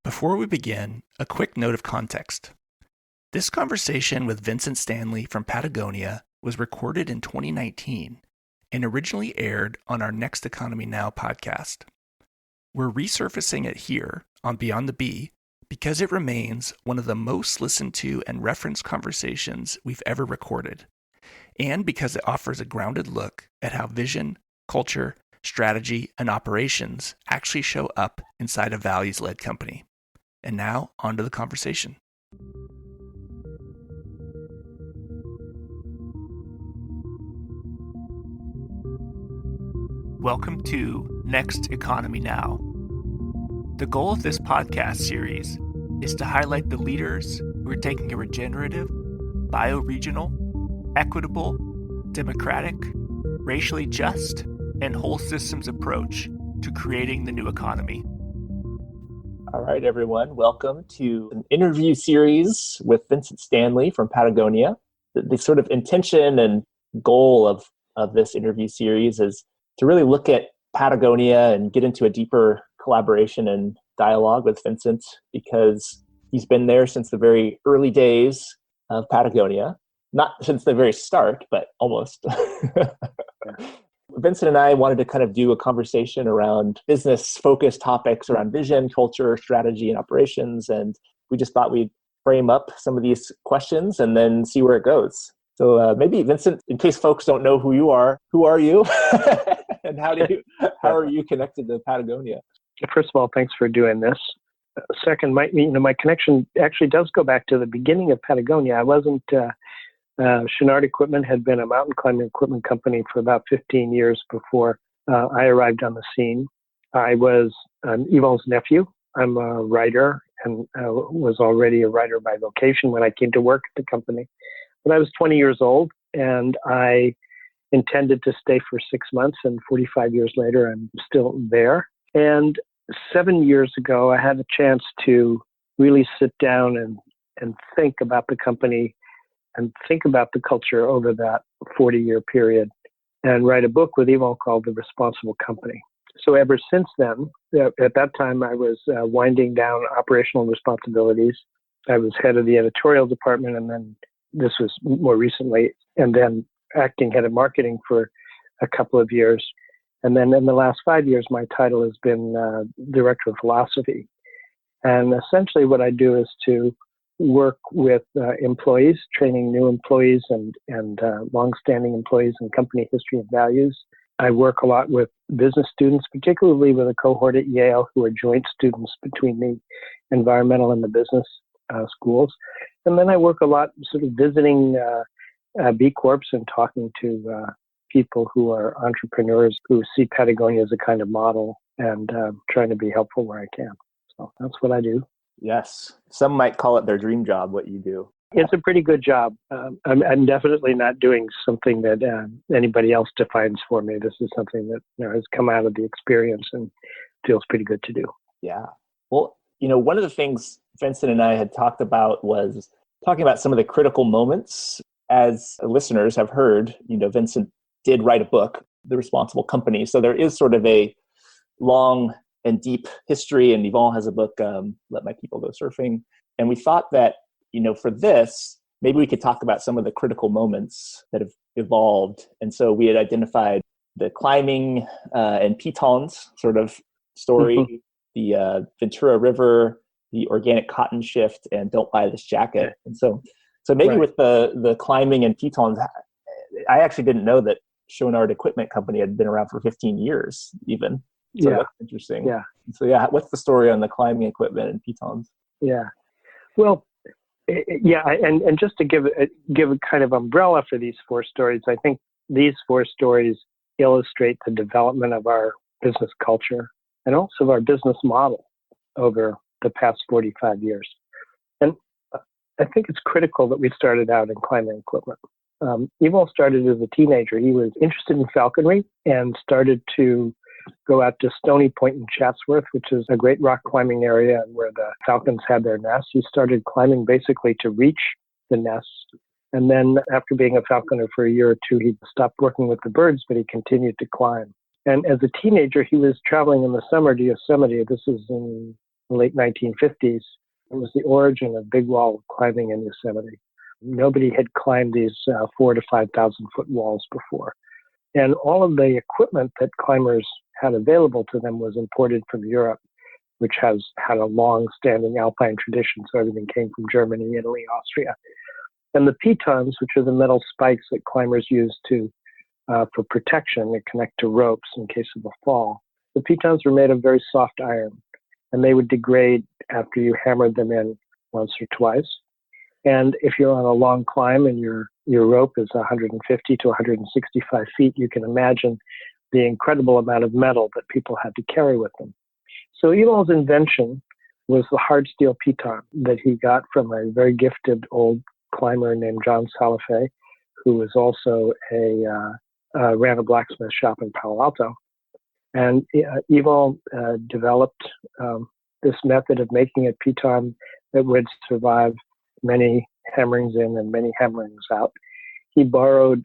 Before we begin, a quick note of context. This conversation with Vincent Stanley from Patagonia was recorded in 2019 and originally aired on our Next Economy Now podcast. We're resurfacing it here on Beyond the Bee because it remains one of the most listened to and referenced conversations we've ever recorded, and because it offers a grounded look at how vision, culture, strategy, and operations actually show up inside a values-led company. And now, on to the conversation. Welcome to Next Economy Now. The goal of this podcast series is to highlight the leaders who are taking a regenerative, bioregional, equitable, democratic, racially just, and whole systems approach to creating the new economy. All right, everyone. Welcome to an interview series with Vincent Stanley from Patagonia. The sort of intention and goal of this interview series is to really look at Patagonia and get into a deeper collaboration and dialogue with Vincent, because he's been there since the very early days of Patagonia. Not since the very start, but almost. Vincent and I wanted to kind of do a conversation around business-focused topics around vision, culture, strategy, and operations. And we just thought we'd frame up some of these questions and then see where it goes. So maybe, Vincent, in case folks don't know who you are you? And how are you connected to Patagonia? First of all, thanks for doing this. Second, my connection actually does go back to the beginning of Patagonia. I wasn't... Chenard Equipment had been a mountain climbing equipment company for about 15 years before I arrived on the scene. I was Yvon's nephew. I'm a writer and was already a writer by vocation when I came to work at the company. But I was 20 years old, and I intended to stay for 6 months, and 45 years later, I'm still there. And 7 years ago, I had a chance to really sit down and think about the company and think about the culture over that 40-year period, and write a book with Yvon called The Responsible Company. So ever since then, at that time, I was winding down operational responsibilities. I was head of the editorial department, and then this was more recently, and then acting head of marketing for a couple of years. And then in the last 5 years, my title has been director of philosophy. And essentially what I do is to work with employees, training new employees and long-standing employees in company history and values. I work a lot with business students, particularly with a cohort at Yale who are joint students between the environmental and the business schools. And then I work a lot sort of visiting B Corps and talking to people who are entrepreneurs who see Patagonia as a kind of model, and trying to be helpful where I can. So that's what I do. Yes. Some might call it their dream job, what you do. It's a pretty good job. I'm definitely not doing something that anybody else defines for me. This is something that has come out of the experience and feels pretty good to do. Yeah. Well, one of the things Vincent and I had talked about was talking about some of the critical moments. As listeners have heard, Vincent did write a book, The Responsible Company. So there is sort of a long and deep history, and Yvon has a book, Let My People Go Surfing. And we thought that, for this, maybe we could talk about some of the critical moments that have evolved. And so we had identified the climbing and pitons sort of story, the Ventura River, the organic cotton shift, and Don't Buy This Jacket. And so maybe Right. With the climbing and pitons, I actually didn't know that Chenard Equipment Company had been around for 15 years even. So that's interesting. Yeah. So what's the story on the climbing equipment and pitons? Yeah. Well, and just to give a kind of umbrella for these four stories, I think these four stories illustrate the development of our business culture and also of our business model over the past 45 years. And I think it's critical that we started out in climbing equipment. Yvon started as a teenager. He was interested in falconry and started to go out to Stony Point in Chatsworth, which is a great rock climbing area where the falcons had their nests. He started climbing basically to reach the nests. And then after being a falconer for a year or two, he stopped working with the birds, but he continued to climb. And as a teenager, he was traveling in the summer to Yosemite. This is in the late 1950s. It was the origin of big wall climbing in Yosemite. Nobody had climbed these 4,000 to 5,000 foot walls before. And all of the equipment that climbers had available to them was imported from Europe, which has had a long-standing alpine tradition. So everything came from Germany, Italy, Austria. And the pitons, which are the metal spikes that climbers use for protection and connect to ropes in case of a fall, the pitons were made of very soft iron, and they would degrade after you hammered them in once or twice. And if you're on a long climb and your rope is 150 to 165 feet, you can imagine the incredible amount of metal that people had to carry with them. So Evol's invention was the hard steel piton that he got from a very gifted old climber named John Salafé, who was also ran a blacksmith shop in Palo Alto. And Evol developed this method of making a piton that would survive many hammerings in and many hammerings out. He borrowed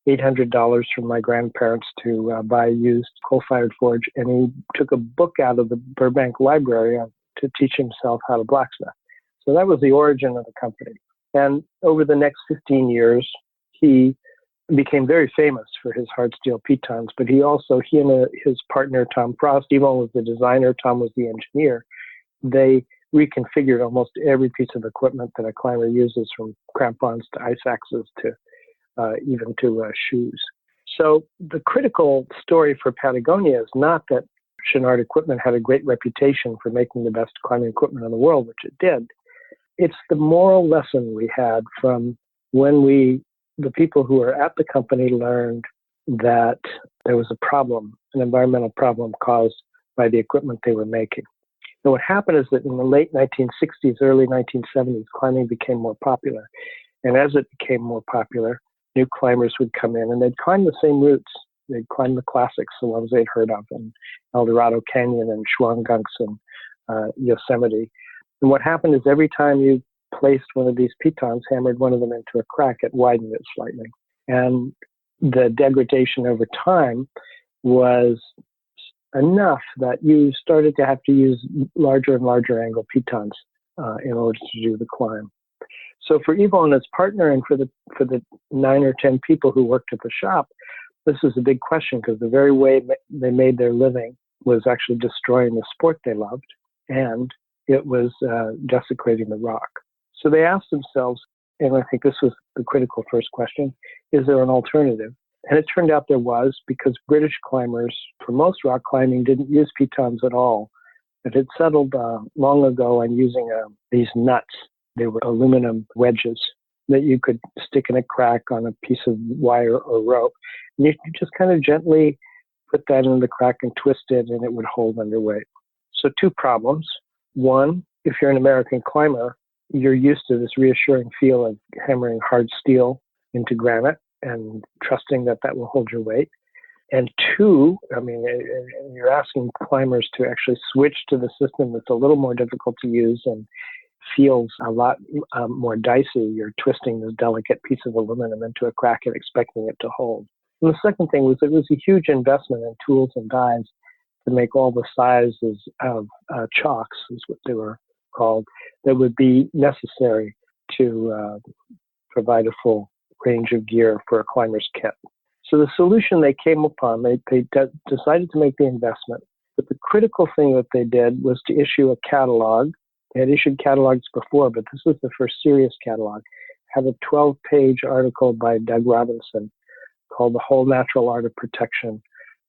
$800 from my grandparents to buy a used coal-fired forge, and he took a book out of the Burbank Library to teach himself how to blacksmith. So that was the origin of the company. And over the next 15 years, he became very famous for his hard steel pitons, but he and his partner, Tom Frost, Evol was the designer, Tom was the engineer. They reconfigured almost every piece of equipment that a climber uses, from crampons to ice axes to even to shoes. So the critical story for Patagonia is not that Chouinard Equipment had a great reputation for making the best climbing equipment in the world, which it did. It's the moral lesson we had from when the people who were at the company learned that there was a problem, an environmental problem caused by the equipment they were making. And what happened is that in the late 1960s, early 1970s, climbing became more popular. And as it became more popular, new climbers would come in and they'd climb the same routes. They'd climb the classics, the ones they'd heard of, in El Dorado Canyon and Schwangunks and Yosemite. And what happened is every time you placed one of these pitons, hammered one of them into a crack, it widened it slightly. And the degradation over time was enough that you started to have to use larger and larger angle pitons in order to do the climb. So for Evol and his partner, and for the 9 or 10 people who worked at the shop, this was a big question, because the very way they made their living was actually destroying the sport they loved, and it was desecrating the rock. So they asked themselves, and I think this was the critical first question, is there an alternative? And it turned out there was, because British climbers, for most rock climbing, didn't use pitons at all. It had settled long ago on using these nuts. They were aluminum wedges that you could stick in a crack on a piece of wire or rope. And you just kind of gently put that in the crack and twist it, and it would hold under weight. So 2 problems. One, if you're an American climber, you're used to this reassuring feel of hammering hard steel into granite and trusting that will hold your weight. And 2, you're asking climbers to actually switch to the system that's a little more difficult to use and feels a lot more dicey. You're twisting this delicate piece of aluminum into a crack and expecting it to hold. And the second thing was it was a huge investment in tools and dies to make all the sizes of chocks, is what they were called, that would be necessary to provide a full range of gear for a climber's kit. So the solution they came upon, they decided to make the investment, but the critical thing that they did was to issue a catalog. They had issued catalogs before, but this was the first serious catalog. It had a 12-page article by Doug Robinson called The Whole Natural Art of Protection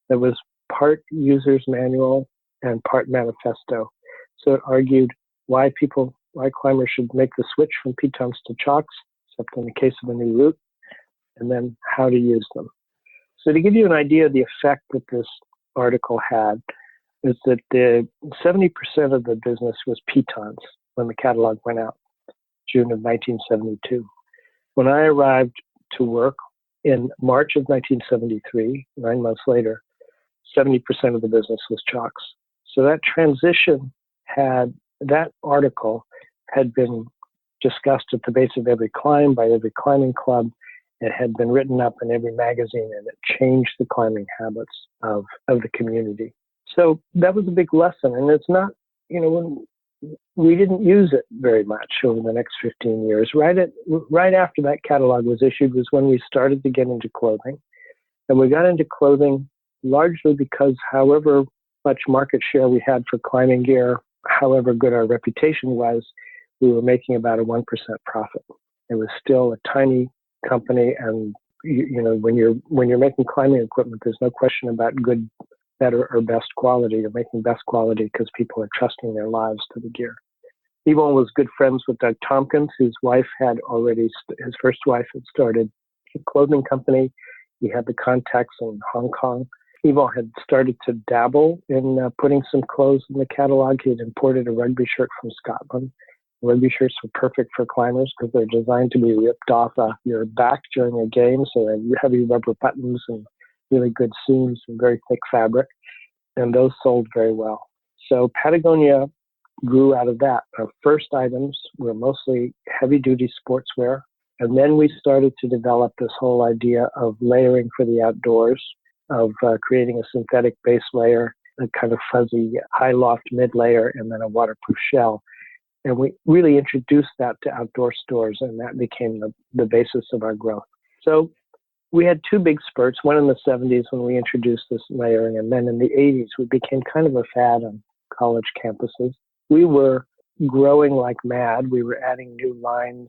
that was part user's manual and part manifesto. So it argued why climbers should make the switch from pitons to chocks, except in the case of a new route, and then how to use them. So to give you an idea of the effect that this article had, is that 70% of the business was pitons when the catalog went out, June of 1972. When I arrived to work in March of 1973, 9 months later, 70% of the business was chocks. So that transition that article had been discussed at the base of every climb by every climbing club. It had been written up in every magazine, and it changed the climbing habits of the community. So that was a big lesson. And it's not when we didn't use it very much over the next 15 years. Right after that catalog was issued was when we started to get into clothing. And we got into clothing largely because however much market share we had for climbing gear, however good our reputation was, we were making about a 1% profit. It was still a tiny company, and when you're making climbing equipment, there's no question about good, better, or best quality. You're making best quality because people are trusting their lives to the gear. Yvon was good friends with Doug Tompkins, whose his first wife had started a clothing company. He had the contacts in Hong Kong. Yvon had started to dabble in putting some clothes in the catalog. He had imported a rugby shirt from Scotland. Rugby shirts were perfect for climbers because they're designed to be ripped off your back during a game. So they have heavy rubber buttons and really good seams and very thick fabric. And those sold very well. So Patagonia grew out of that. Our first items were mostly heavy-duty sportswear. And then we started to develop this whole idea of layering for the outdoors, of creating a synthetic base layer, a kind of fuzzy high loft mid layer, and then a waterproof shell. And we really introduced that to outdoor stores, and that became the basis of our growth. So we had two big spurts, one in the 70s when we introduced this layering, and then in the 80s, we became kind of a fad on college campuses. We were growing like mad. We were adding new lines.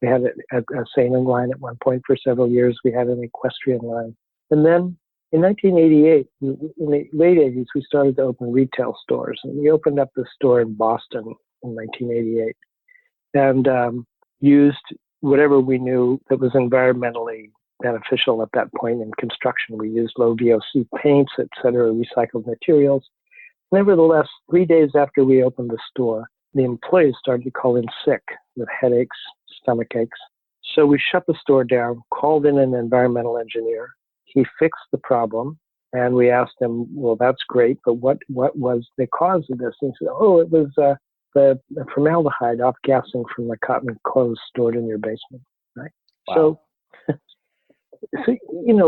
We had a sailing line at one point for several years. We had an equestrian line. And then in 1988, in the late 80s, we started to open retail stores. And we opened up the store in Boston in 1988 and used whatever we knew that was environmentally beneficial at that point in construction. We used low VOC paints, et cetera, recycled materials. Nevertheless, 3 days after we opened the store, the employees started to call in sick with headaches, stomach aches. So we shut the store down, called in an environmental engineer. He fixed the problem, and we asked him, well, that's great, but what was the cause of this? And he said, it was the formaldehyde off-gassing from the cotton clothes stored in your basement, right? Wow. So,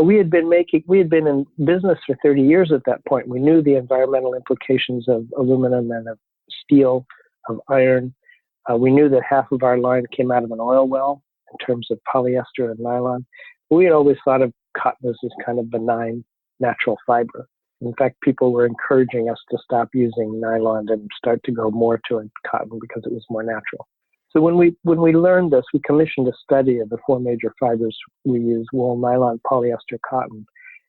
we had been in business for 30 years at that point. We knew the environmental implications of aluminum and of steel, of iron. We knew that half of our line came out of an oil well in terms of polyester and nylon. We had always thought of cotton as this kind of benign natural fiber. In fact, people were encouraging us to stop using nylon and start to go more to cotton because it was more natural. So when we learned this, we commissioned a study of the four major fibers we use: wool, nylon, polyester, cotton.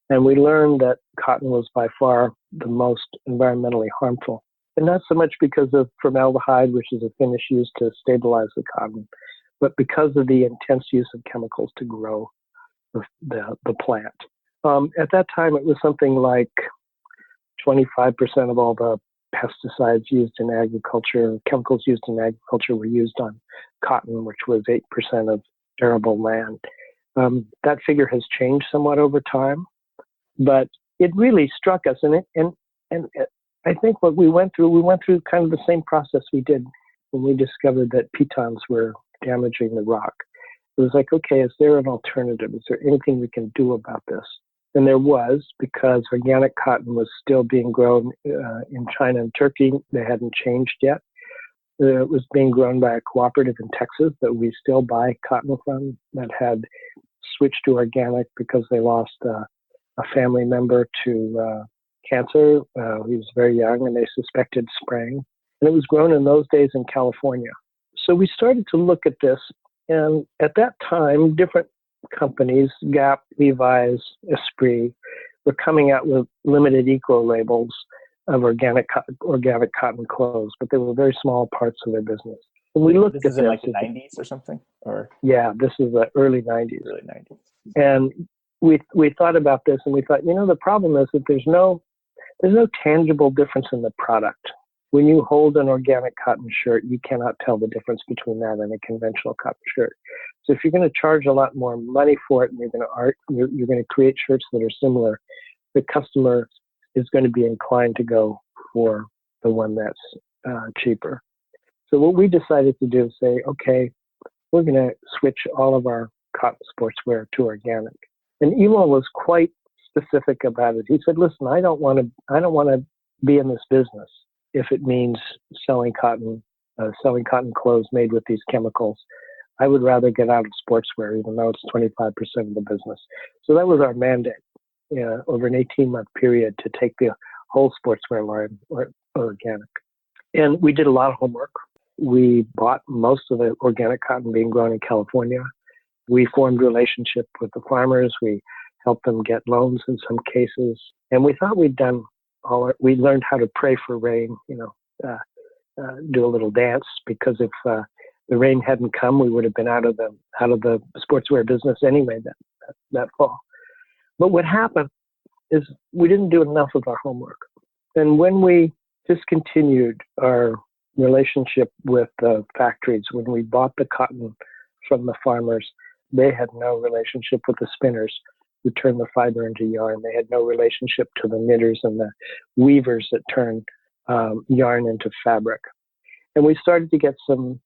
And we learned that cotton was by far the most environmentally harmful. And not so much because of formaldehyde, which is a finish used to stabilize the cotton, but because of the intense use of chemicals to grow the plant. At that time, it was something like 25% of all the pesticides used in agriculture, chemicals used in agriculture were used on cotton, which was 8% of arable land. That figure has changed somewhat over time, but it really struck us. And I think what we went through kind of the same process we did when we discovered that pitons were damaging the rock. It was like, okay, is there an alternative? Is there anything we can do about this? And there was, because organic cotton was still being grown in China and Turkey. They hadn't changed yet. It was being grown by a cooperative in Texas that we still buy cotton from, that had switched to organic because they lost a family member to cancer. He was very young, and they suspected spraying. And it was grown in those days in California. So we started to look at this. And at that time, different companies, Gap, Levi's, Esprit, were coming out with limited eco labels of organic cotton clothes, but they were very small parts of their business. And we looked at this in like the 90s or something, or this is the early 90s. Early 90s. And we thought about this, and we thought, the problem is that there's no tangible difference in the product. When you hold an organic cotton shirt, you cannot tell the difference between that and a conventional cotton shirt. So if you're going to charge a lot more money for it, and you're going to create shirts that are similar, the customer is going to be inclined to go for the one that's cheaper. So what we decided to do is say, okay, we're going to switch all of our cotton sportswear to organic. And Yvon was quite specific about it. He said, listen, I don't want to be in this business. if it means selling cotton clothes made with these chemicals. I would rather get out of sportswear, even though it's 25% of the business. So that was our mandate over an 18-month period to take the whole sportswear line organic. And we did a lot of homework. We bought most of the organic cotton being grown in California. We formed relationship with the farmers. We helped them get loans in some cases. And we thought we'd done we learned how to pray for rain, do a little dance, because if the rain hadn't come, we would have been out of the sportswear business anyway that fall. But what happened is we didn't do enough of our homework. And when we discontinued our relationship with the factories, when we bought the cotton from the farmers, they had no relationship with the spinners who turned the fiber into yarn. They had no relationship to the knitters and the weavers that turn yarn into fabric. And we started to get some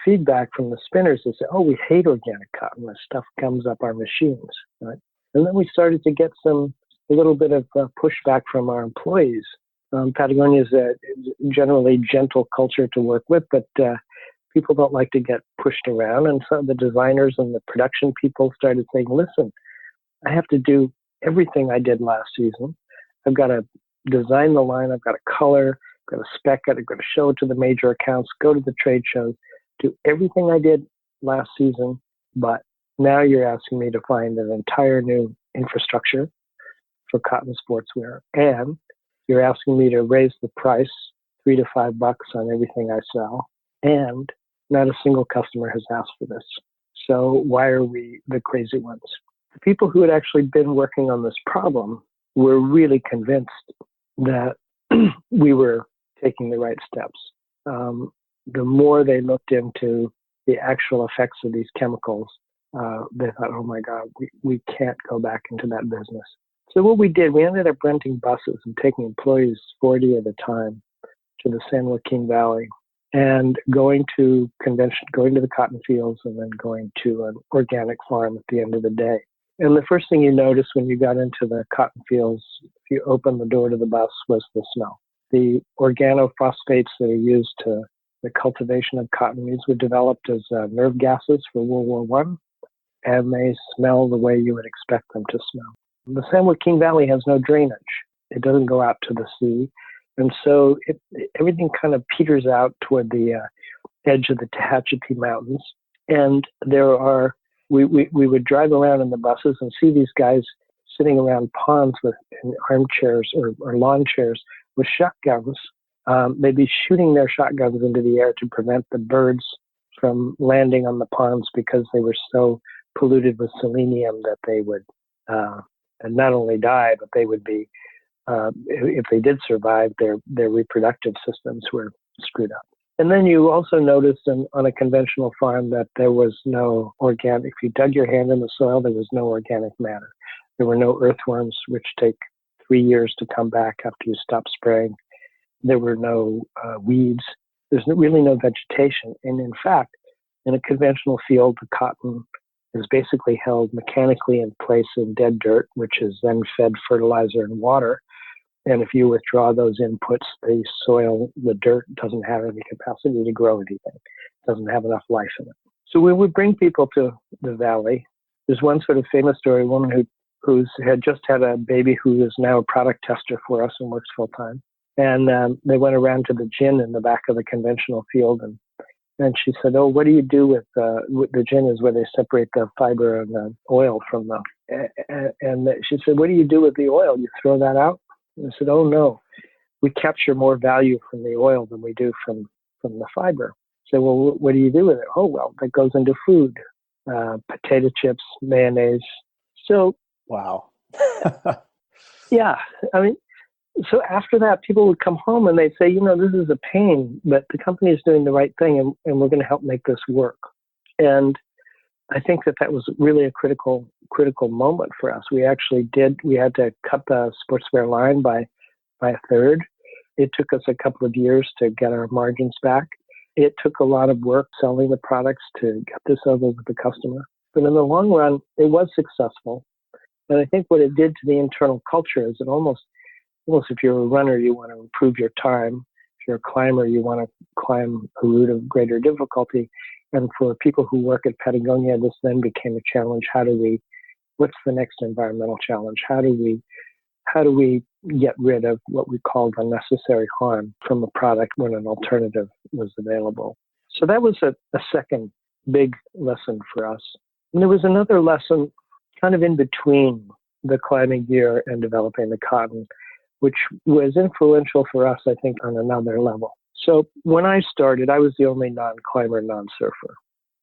feedback from the spinners that said, "Oh, we hate organic cotton. This stuff gums up our machines." Right? And then we started to get a little bit of pushback from our employees. Patagonia is a generally gentle culture to work with, but people don't like to get pushed around. And so the designers and the production people started saying, "Listen, I have to do everything I did last season. I've got to design the line. I've got to color. I've got to spec it. I've got to show it to the major accounts, go to the trade shows, do everything I did last season. But now you're asking me to find an entire new infrastructure for cotton sportswear. And you're asking me to raise the price $3 to $5 on everything I sell. And not a single customer has asked for this. So why are we the crazy ones?" The people who had actually been working on this problem were really convinced that we were taking the right steps. The more they looked into the actual effects of these chemicals, they thought, "Oh my God, we can't go back into that business." So what we did, we ended up renting buses and taking employees 40 at a time to the San Joaquin Valley and going to the cotton fields and then going to an organic farm at the end of the day. And the first thing you noticed when you got into the cotton fields, if you opened the door to the bus, was the smell. The organophosphates that are used to the cultivation of cotton, these were developed as nerve gases for World War I, and they smell the way you would expect them to smell. The San Joaquin Valley has no drainage. It doesn't go out to the sea. And so everything kind of peters out toward the edge of the Tehachapi Mountains. And we would drive around in the buses and see these guys sitting around ponds in armchairs or lawn chairs with shotguns. They'd be shooting their shotguns into the air to prevent the birds from landing on the ponds because they were so polluted with selenium that they would not only die, but they would be, if they did survive, their reproductive systems were screwed up. And then you also noticed on a conventional farm that there was no organic. If you dug your hand in the soil, there was no organic matter. There were no earthworms, which take 3 years to come back after you stop spraying. There were no weeds. There's really no vegetation. And in fact, in a conventional field, the cotton is basically held mechanically in place in dead dirt, which is then fed fertilizer and water. And if you withdraw those inputs, the dirt doesn't have any capacity to grow anything. It doesn't have enough life in it. So we would bring people to the valley. There's one sort of famous story, a woman who had just had a baby who is now a product tester for us and works full time. And they went around to the gin in the back of the conventional field. And she said, "Oh, what do you do with the gin is where they separate the fiber and the oil from and she said, "What do you do with the oil? You throw that out?" And I said, "Oh, no, we capture more value from the oil than we do from the fiber." I said, "Well, what do you do with it?" "Oh, well, that goes into food, potato chips, mayonnaise." So, Wow. yeah, I mean, so after that, people would come home and they'd say, "This is a pain, but the company is doing the right thing and we're going to help make this work." And I think that was really a critical moment for us. We had to cut the sportswear line by a third. It took us a couple of years to get our margins back. It took a lot of work selling the products to get this over with the customer. But in the long run, it was successful. And I think what it did to the internal culture is it almost if you're a runner, you want to improve your time. you're a climber, you want to climb a route of greater difficulty. And for people who work at Patagonia, this then became a challenge. What's the next environmental challenge? How do we get rid of what we called unnecessary harm from a product when an alternative was available? So that was a second big lesson for us. And there was another lesson kind of in between the climbing gear and developing the cotton, which was influential for us, I think, on another level. So when I started, I was the only non-climber, non-surfer.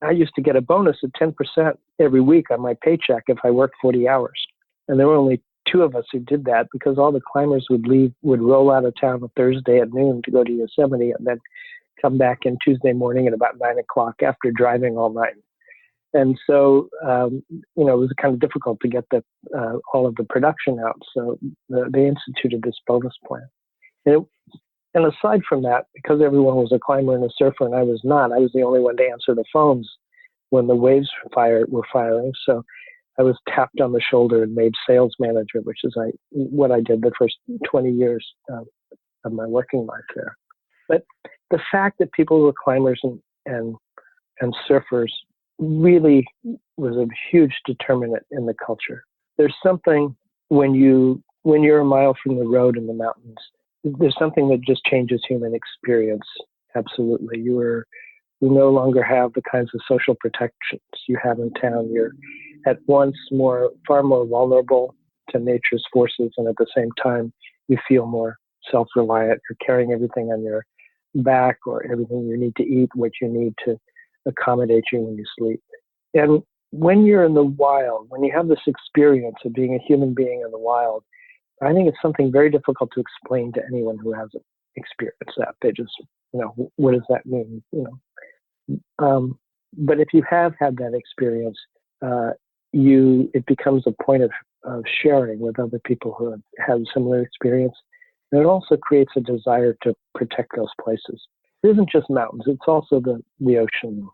I used to get a bonus of 10% every week on my paycheck if I worked 40 hours. And there were only two of us who did that because all the climbers would roll out of town on Thursday at noon to go to Yosemite and then come back in Tuesday morning at about 9 o'clock after driving all night. And so, it was kind of difficult to get all of the production out. So they instituted this bonus plan. And aside from that, because everyone was a climber and a surfer and I was not, I was the only one to answer the phones when the waves were firing. So I was tapped on the shoulder and made sales manager, which is what I did the first 20 years of my working life there. But the fact that people were climbers and surfers really was a huge determinant in the culture. There's something when you're a mile from the road in the mountains, there's something that just changes human experience. Absolutely. You no longer have the kinds of social protections you have in town. You're at once far more vulnerable to nature's forces, and at the same time, you feel more self-reliant. You're carrying everything on your back, or everything you need to eat, what you need to accommodate you when you sleep. And when you're in the wild, when you have this experience of being a human being in the wild, I think it's something very difficult to explain to anyone who hasn't experienced that. They just, what does that mean? But if you have had that experience, it becomes a point of sharing with other people who have had similar experience. And it also creates a desire to protect those places. It isn't just mountains, it's also the ocean.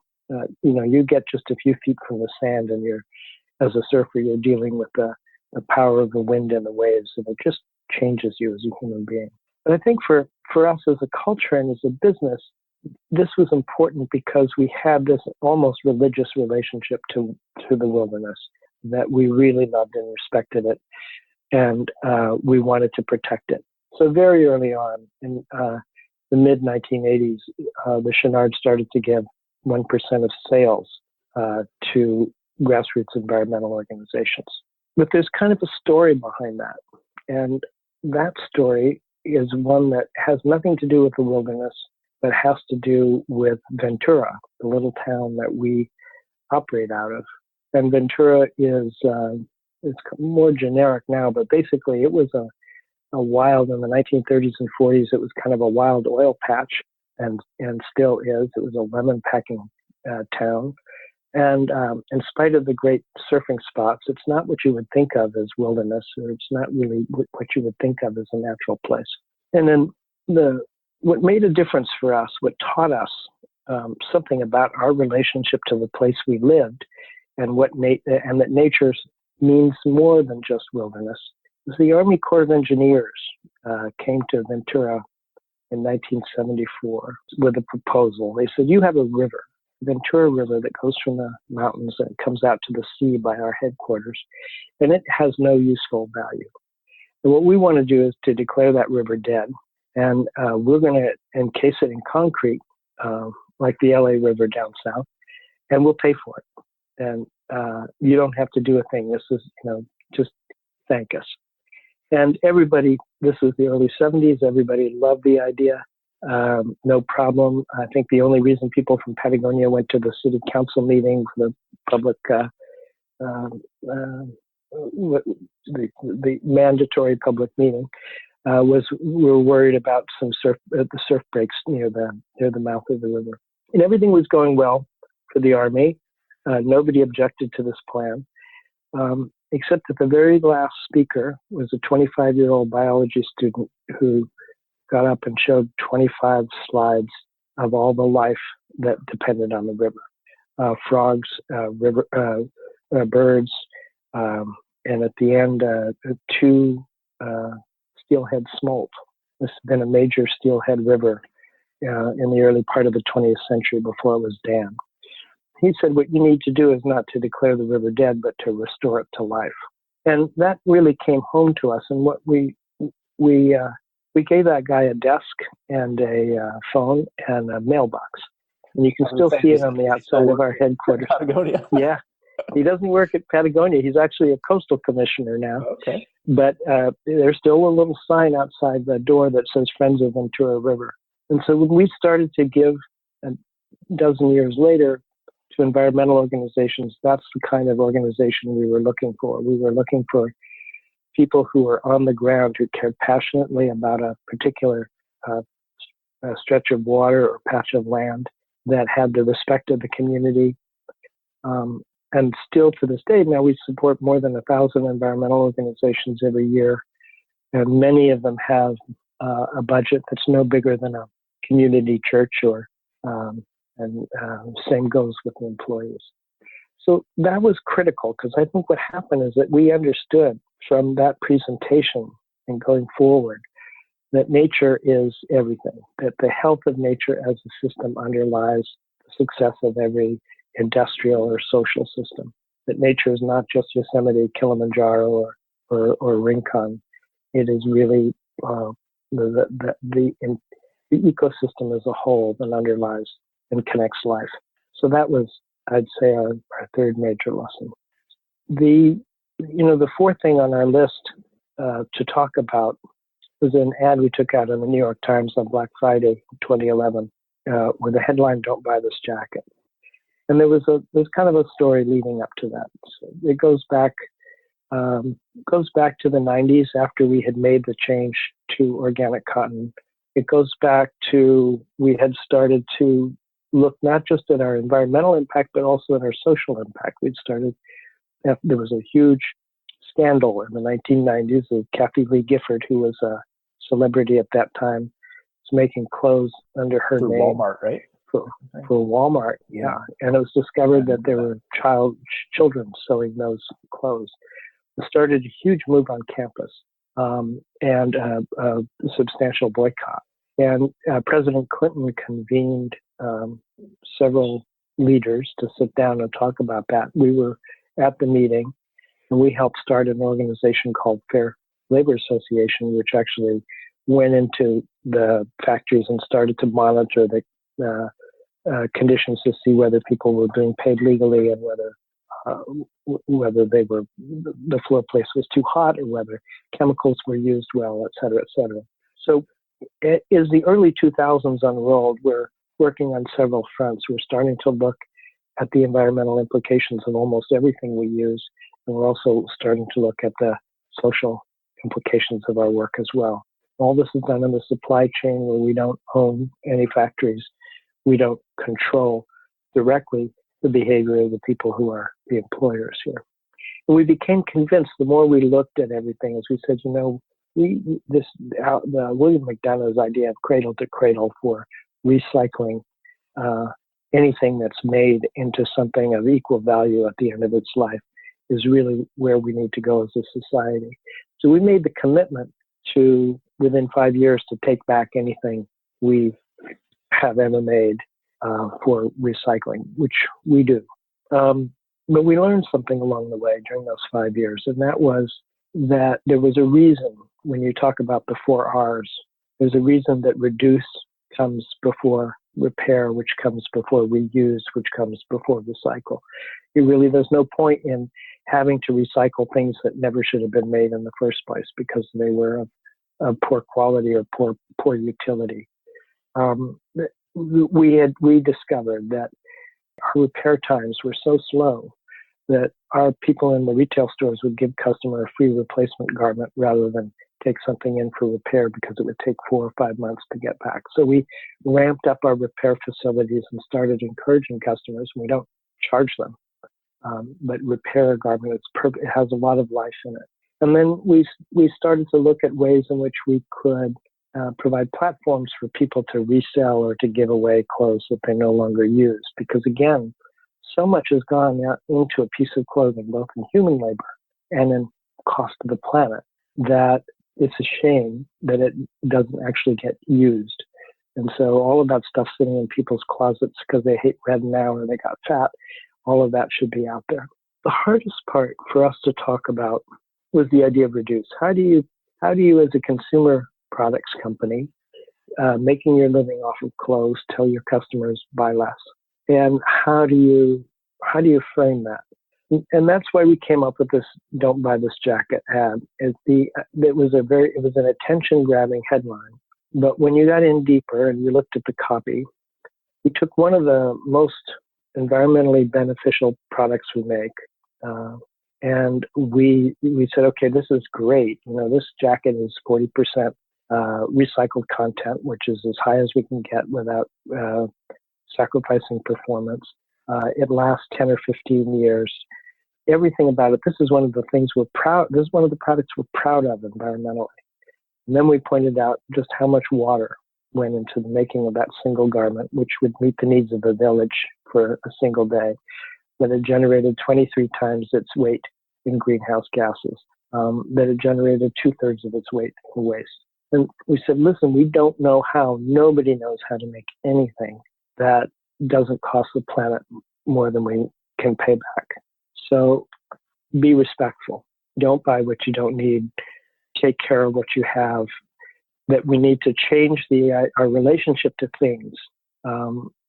You get just a few feet from the sand and as a surfer, you're dealing with the power of the wind and the waves, and it just changes you as a human being. But I think for us as a culture and as a business, this was important because we had this almost religious relationship to the wilderness, that we really loved and respected it, and we wanted to protect it. So very early on, in the mid-1980s, the Chenard started to give 1% of sales to grassroots environmental organizations. But there's kind of a story behind that. And that story is one that has nothing to do with the wilderness, but has to do with Ventura, the little town that we operate out of. And Ventura is it's more generic now, but basically it was a wild, in the 1930s and 40s, it was kind of a wild oil patch, and still is. It was a lemon packing town. And in spite of the great surfing spots, it's not what you would think of as wilderness, or it's not really what you would think of as a natural place. And then what made a difference for us, what taught us something about our relationship to the place we lived, and that nature means more than just wilderness, was the Army Corps of Engineers came to Ventura in 1974 with a proposal. They said, you have a river, Ventura River, that goes from the mountains and comes out to the sea by our headquarters, and it has no useful value. And what we want to do is to declare that river dead, and we're going to encase it in concrete, like the LA River down south, and we'll pay for it. And you don't have to do a thing. This is, just thank us. And everybody, this was the early 70s, everybody loved the idea. No problem. I think the only reason people from Patagonia went to the city council meeting for the public, the mandatory public meeting, was we were worried about the surf breaks near the mouth of the river. And everything was going well for the Army. Nobody objected to this plan, except that the very last speaker was a 25-year-old biology student who got up and showed 25 slides of all the life that depended on the river. Frogs, birds, and at the end, 2 steelhead smolt. This has been a major steelhead river in the early part of the 20th century before it was dammed. He said, what you need to do is not to declare the river dead, but to restore it to life. And that really came home to us. And what we gave that guy a desk and a phone and a mailbox. And you can still see it on the outside of our headquarters. Patagonia. Yeah. He doesn't work at Patagonia. He's actually a coastal commissioner now. Okay. But there's still a little sign outside the door that says Friends of Ventura River. And so when we started to give a dozen years later to environmental organizations, that's the kind of organization we were looking for. We were looking for people who were on the ground, who cared passionately about a particular stretch of water or patch of land, that had the respect of the community. And still to this day, now we support more than 1,000 environmental organizations every year. And many of them have a budget that's no bigger than a community church, and same goes with the employees. So that was critical, because I think what happened is that we understood from that presentation and going forward that nature is everything, that the health of nature as a system underlies the success of every industrial or social system, that nature is not just Yosemite, Kilimanjaro, or Rincon. It is really the ecosystem as a whole that underlies and connects life. So that was, I'd say, our third major lesson. The fourth thing on our list to talk about was an ad we took out in the New York Times on Black Friday 2011, with the headline, "Don't buy this jacket." And there's kind of a story leading up to that. So it goes back to the 90s, after we had made the change to organic cotton. It goes back to, we had started to look not just at our environmental impact, but also at our social impact. There was a huge scandal in the 1990s of Kathy Lee Gifford, who was a celebrity at that time, was making clothes under her name. For Walmart, right? For Walmart, yeah. And it was discovered that there were children sewing those clothes. It started a huge move on campus, and a substantial boycott. And President Clinton convened several leaders to sit down and talk about that. We were at the meeting, and we helped start an organization called Fair Labor Association, which actually went into the factories and started to monitor the conditions to see whether people were being paid legally, and whether the floor place was too hot, or whether chemicals were used well, et cetera, et cetera. So as the early 2000s unrolled, we're working on several fronts. We're starting to look at the environmental implications of almost everything we use, and we're also starting to look at the social implications of our work as well. All this is done in the supply chain, where we don't own any factories. We don't control directly the behavior of the people who are the employers here. And we became convinced, the more we looked at everything, as we said, the William McDonough's idea of cradle to cradle for recycling anything that's made into something of equal value at the end of its life is really where we need to go as a society. So we made the commitment to, within 5 years, to take back anything we have ever made for recycling, which we do. But we learned something along the way during those 5 years, and that was that there was a reason, when you talk about the 4 R's, there's a reason that reduce comes before repair, which comes before reuse, which comes before recycle. There's no point in having to recycle things that never should have been made in the first place because they were of poor quality or poor utility. We discovered that our repair times were so slow that our people in the retail stores would give customer a free replacement garment rather than take something in for repair, because it would take 4 or 5 months to get back. So we ramped up our repair facilities and started encouraging customers. We don't charge them, but repair a garment. It has a lot of life in it. And then we started to look at ways in which we could provide platforms for people to resell or to give away clothes that they no longer use. Because again, so much has gone into a piece of clothing, both in human labor and in cost to the planet, that it's a shame that it doesn't actually get used. And so all of that stuff sitting in people's closets because they hate red now or they got fat, all of that should be out there. The hardest part for us to talk about was the idea of reduce. How do you as a consumer products company, making your living off of clothes, tell your customers buy less? And how do you frame that? And that's why we came up with this "Don't Buy This Jacket" ad. It was an attention-grabbing headline. But when you got in deeper and you looked at the copy, we took one of the most environmentally beneficial products we make, and we said, okay, this is great. This jacket is 40% recycled content, which is as high as we can get without sacrificing performance. It lasts 10 or 15 years. Everything about it. This is one of the things we're proud. This is one of the products we're proud of environmentally. And then we pointed out just how much water went into the making of that single garment, which would meet the needs of the village for a single day. That it generated 23 times its weight in greenhouse gases. That it generated 2/3 of its weight in waste. And we said, listen, we don't know how. Nobody knows how to make anything that doesn't cost the planet more than we can pay back. So be respectful. Don't buy what you don't need. Take care of what you have. That we need to change our relationship to things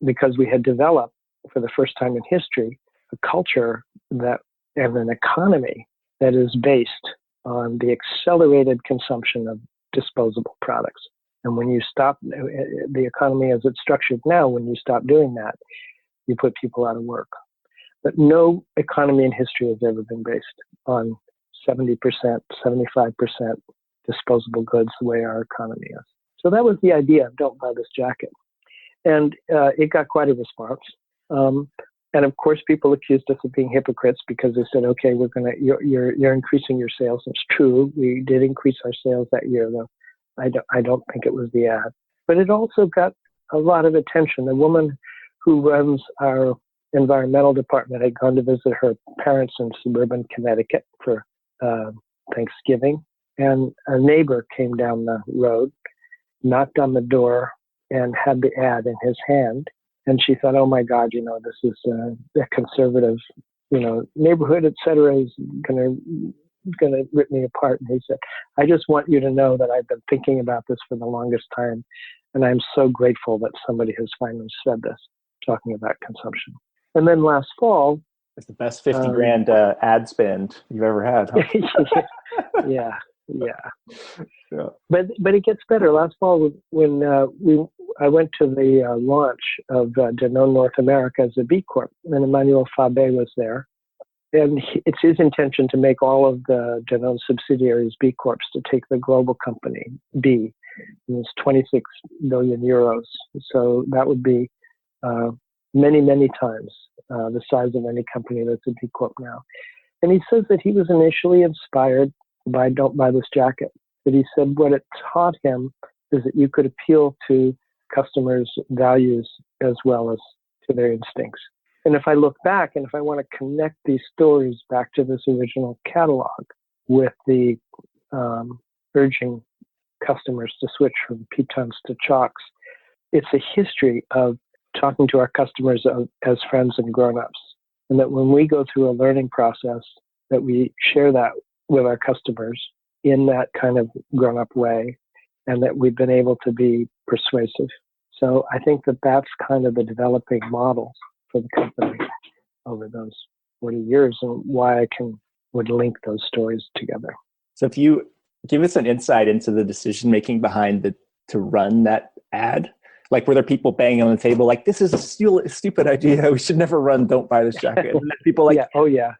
because we had developed, for the first time in history, a culture and an economy that is based on the accelerated consumption of disposable products. And when you stop the economy as it's structured now, when you stop doing that, you put people out of work. But no economy in history has ever been based on 70%, 75% disposable goods the way our economy is. So that was the idea of "Don't Buy This Jacket." And it got quite a response. And of course, people accused us of being hypocrites because they said, okay, you're increasing your sales. It's true. We did increase our sales that year, though. I don't think it was the ad. But it also got a lot of attention. The woman who runs our environmental department had gone to visit her parents in suburban Connecticut for Thanksgiving. And a neighbor came down the road, knocked on the door, and had the ad in his hand. And she thought, oh my God, this is a conservative, neighborhood, et cetera, is going to rip me apart. And he said, I just want you to know that I've been thinking about this for the longest time. And I'm so grateful that somebody has finally said this, talking about consumption. And then last fall. It's the best 50 grand ad spend you've ever had. Huh? Yeah. But it gets better. Last fall, when I went to the launch of Danone North America as a B Corp, and Emmanuel Fabe was there. And it's his intention to make all of the Danone subsidiaries B Corps, to take the global company B. And it's 26 billion euros. So that would be many, many times the size of any company that's a B Corp now. And he says that he was initially inspired by "Don't Buy This Jacket." That he said what it taught him is that you could appeal to customers' values as well as to their instincts. And if I look back and if I want to connect these stories back to this original catalog with the urging customers to switch from pitons to chalks, it's a history of talking to our customers as friends and grown-ups. And that when we go through a learning process, that we share that with our customers in that kind of grown-up way, and that we've been able to be persuasive. So I think that that's kind of the developing model for the company over those 40 years, and why I would link those stories together. So if you give us an insight into the decision-making behind to run that ad, like were there people banging on the table like, this is a stupid idea, we should never run "Don't Buy This Jacket"? And people like, yeah. Oh yeah.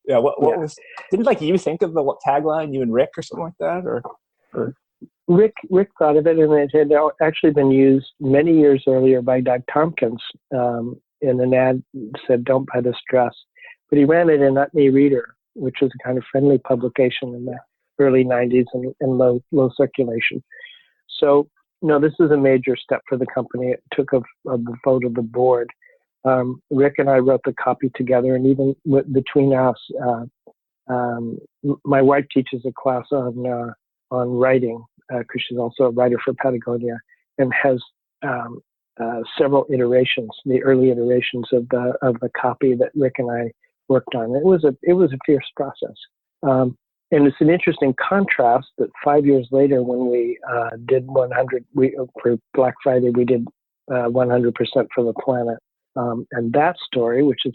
Yeah, what was? Didn't you think of the tagline, you and Rick, or something like that, or? Rick thought of it, and it had actually been used many years earlier by Doug Tompkins in an ad that said "Don't buy this dress," but he ran it in Utne Reader, which was a kind of friendly publication in the early '90s and low circulation. So this is a major step for the company. It took a vote of the board. Rick and I wrote the copy together, and even between us, my wife teaches a class on writing because she's also a writer for Patagonia, and has several iterations, the early iterations of the copy that Rick and I worked on. It was a fierce process, and it's an interesting contrast that 5 years later, when we did 100, for Black Friday, we did 100% for the planet, and that story, which is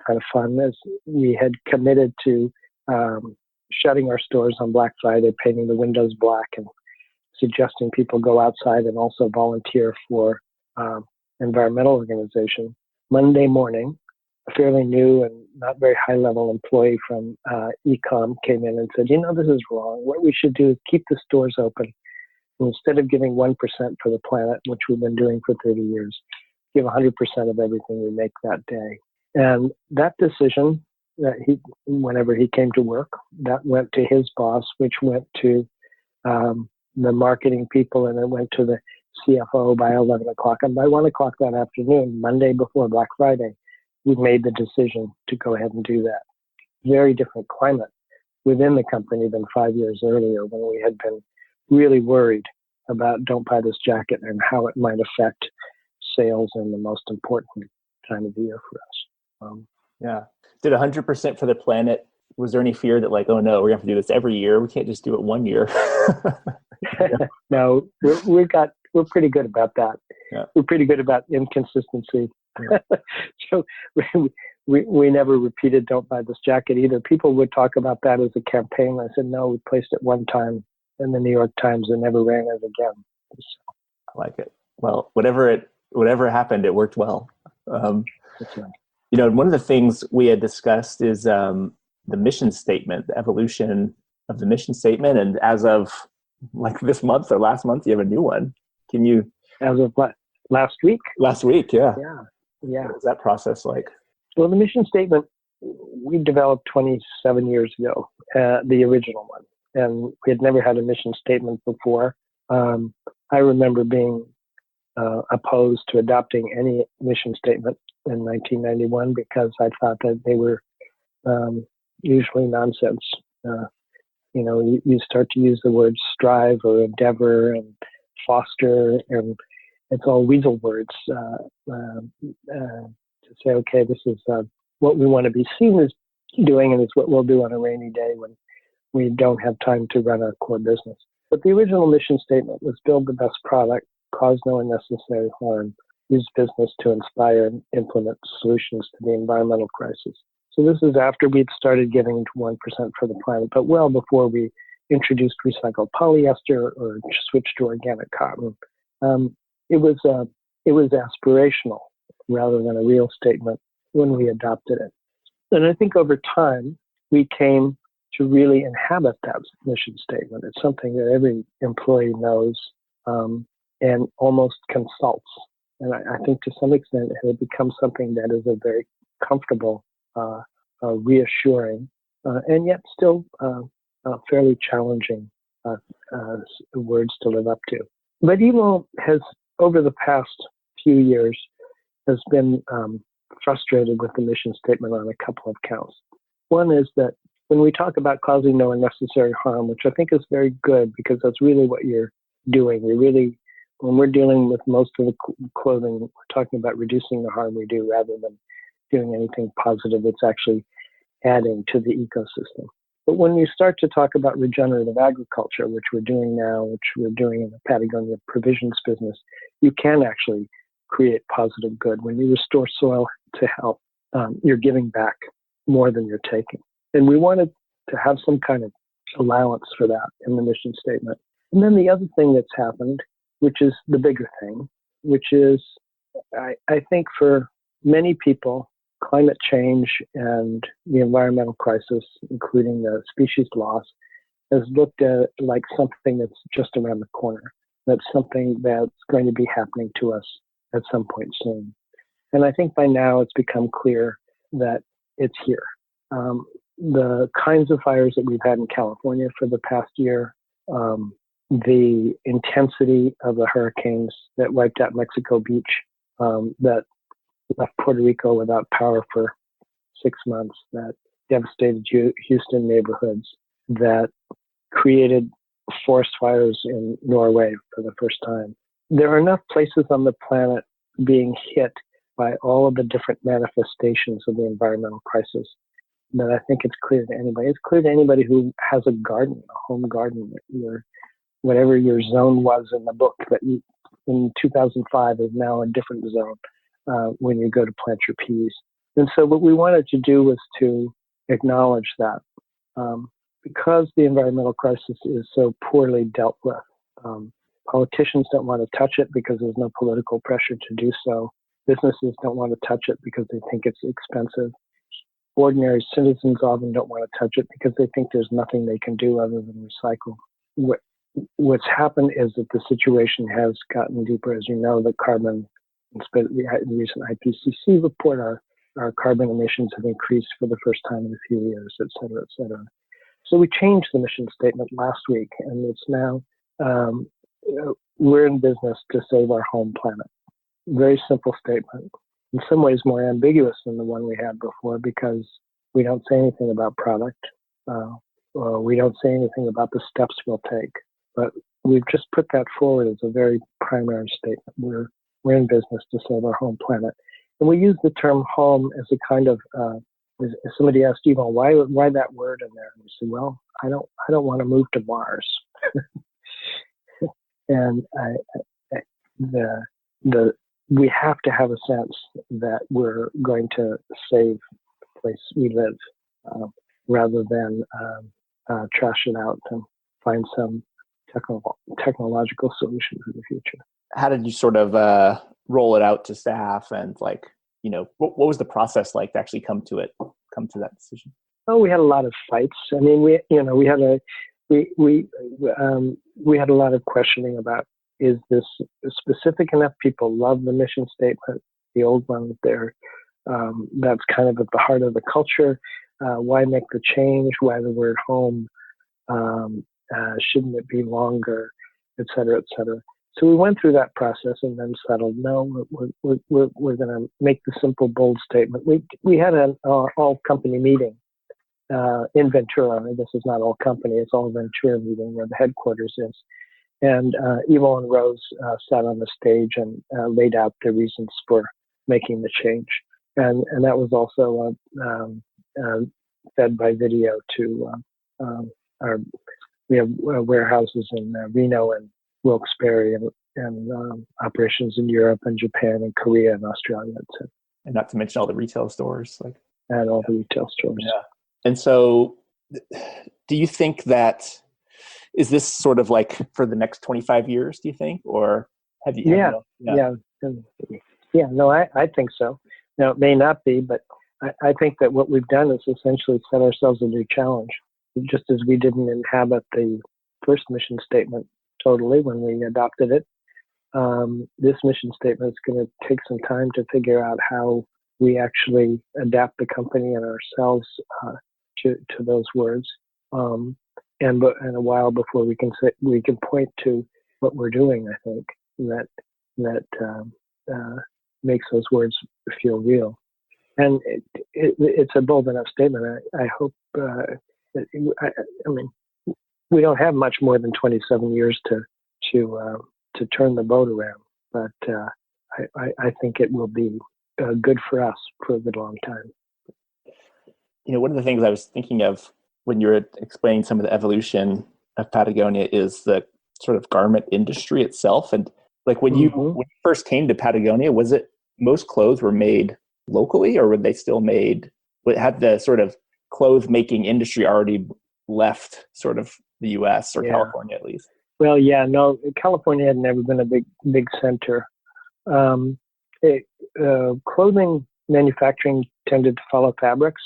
kind of fun, is we had committed to shutting our stores on Black Friday, painting the windows black, and suggesting people go outside and also volunteer for environmental organization. Monday morning, a fairly new and not very high-level employee from e-com came in and said, this is wrong. What we should do is keep the stores open. And instead of giving 1% for the planet, which we've been doing for 30 years, give 100% of everything we make that day. And that decision, whenever he came to work, that went to his boss, which went to the marketing people, and it went to the CFO by 11 o'clock. And by 1 o'clock that afternoon, Monday before Black Friday, we made the decision to go ahead and do that. Very different climate within the company than 5 years earlier, when we had been really worried about don't buy this jacket and how it might affect sales in the most important time of the year for us. Yeah. Did 100% for the planet. Was there any fear that oh no, we're going to have to do this every year? We can't just do it 1 year. No, we're pretty good about that. Yeah. We're pretty good about inconsistency. Yeah. So we never repeated don't buy this jacket either. People would talk about that as a campaign. I said, no, we placed it one time in the New York Times and never ran it again. So, I like it. Well, whatever happened, it worked well. That's right. One of the things we had discussed is the mission statement, the evolution of the mission statement. And as of this month or last month, you have a new one. Can you? As of last week? Last week, yeah. Yeah. What was that process like? Well, the mission statement we developed 27 years ago, the original one. And we had never had a mission statement before. I remember being opposed to adopting any mission statement in 1991 because I thought that they were usually nonsense. You start to use the words strive or endeavor and foster, and it's all weasel words to say, okay, this is what we want to be seen as doing, and it's what we'll do on a rainy day when we don't have time to run our core business. But the original mission statement was build the best product, cause no unnecessary harm, use business to inspire and implement solutions to the environmental crisis. So this is after we'd started getting to 1% for the planet, but well before we introduced recycled polyester or switched to organic cotton. It was aspirational rather than a real statement when we adopted it. And I think over time, we came to really inhabit that mission statement. It's something that every employee knows and almost consults. And I think to some extent it has become something that is a very comfortable, reassuring, and yet still fairly challenging words to live up to. But EMO has, over the past few years, has been frustrated with the mission statement on a couple of counts. One is that when we talk about causing no unnecessary harm, which I think is very good because that's really what you're doing. When we're dealing with most of the clothing, we're talking about reducing the harm we do rather than doing anything positive that's actually adding to the ecosystem. But when you start to talk about regenerative agriculture, which we're doing now, which we're doing in the Patagonia provisions business, you can actually create positive good. When you restore soil to help, you're giving back more than you're taking. And we wanted to have some kind of allowance for that in the mission statement. And then the other thing that's happened, which is the bigger thing, which is, I think for many people, climate change and the environmental crisis, including the species loss, has looked at like something that's just around the corner. That's something that's going to be happening to us at some point soon. And I think by now it's become clear that it's here. The kinds of fires that we've had in California for the past year, the intensity of the hurricanes that wiped out Mexico Beach, that left Puerto Rico without power for 6 months, that devastated Houston neighborhoods, that created forest fires in Norway for the first time. there are enough places on the planet being hit by all of the different manifestations of the environmental crisis that I think it's clear to anybody. It's clear to anybody who has a garden, a home garden, that whatever your zone was in the book that you, in 2005 is now a different zone when you go to plant your peas. And so what we wanted to do was to acknowledge that because the environmental crisis is so poorly dealt with. Politicians don't want to touch it because there's no political pressure to do so. Businesses don't want to touch it because they think it's expensive. Ordinary citizens often don't want to touch it because they think there's nothing they can do other than recycle. What's happened is that the situation has gotten deeper. As you know, the recent IPCC report, our carbon emissions have increased for the first time in a few years, et cetera, et cetera. So we changed the mission statement last week, and it's now, we're in business to save our home planet. Very simple statement. In some ways more ambiguous than the one we had before because we don't say anything about product, or we don't say anything about the steps we'll take. But we've just put that forward as a very primary statement. We're in business to save our home planet. And we use the term home as a kind of, as somebody asked, why that word in there? And we said, well, I don't want to move to Mars. And we have to have a sense that we're going to save the place we live rather than trash it out and find some technological solution for the future. How did you sort of roll it out to staff, and what was the process like to actually come to that decision? Oh, we had a lot of fights. I mean, we had a lot of questioning about, is this specific enough? People love the mission statement, the old one there. That's kind of at the heart of the culture. Why make the change? Why the word home? Shouldn't it be longer, et cetera, et cetera. So we went through that process and then settled, no, we're going to make the simple, bold statement. We had an all-company meeting in Ventura. This is not all company, it's all Ventura meeting where the headquarters is. And Evo and Rose sat on the stage and laid out the reasons for making the change. And that was also fed by video to we have warehouses in Reno and Wilkes-Barre and operations in Europe and Japan and Korea and Australia, etc. And not to mention all the retail stores. And all the retail stores. Yeah. And so do you think that, is this sort of like for the next 25 years, do you think? Or have you? No, I think so. Now, it may not be, but I think that what we've done is essentially set ourselves a new challenge. Just as we didn't inhabit the first mission statement totally when we adopted it, this mission statement is going to take some time to figure out how we actually adapt the company and ourselves to those words. And a while before we can point to what we're doing, I think, that makes those words feel real. And it's a bold enough statement. I hope. I mean, we don't have much more than 27 years to turn the boat around, but I think it will be good for us for a good long time. One of the things I was thinking of when you were explaining some of the evolution of Patagonia is the sort of garment industry itself. And when you first came to Patagonia, was it most clothes were made locally, or were they still made? Had the sort of clothes making industry already left sort of the U.S. or California at least? Well, no, California had never been a big center. Clothing manufacturing tended to follow fabrics.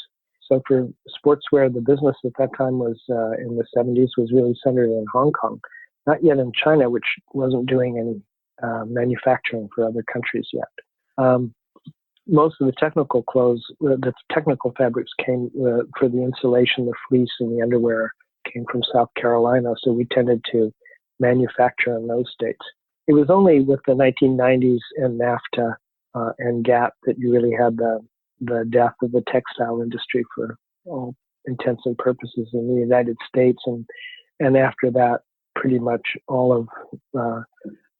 So for sportswear, the business at that time was in the 70s was really centered in Hong Kong, not yet in China, which wasn't doing any manufacturing for other countries yet. Most of the technical clothes, the technical fabrics came for the insulation, the fleece, and the underwear came from South Carolina. So we tended to manufacture in those states. It was only with the 1990s and NAFTA and GATT that you really had the death of the textile industry for all intents and purposes in the United States. And after that, pretty much all of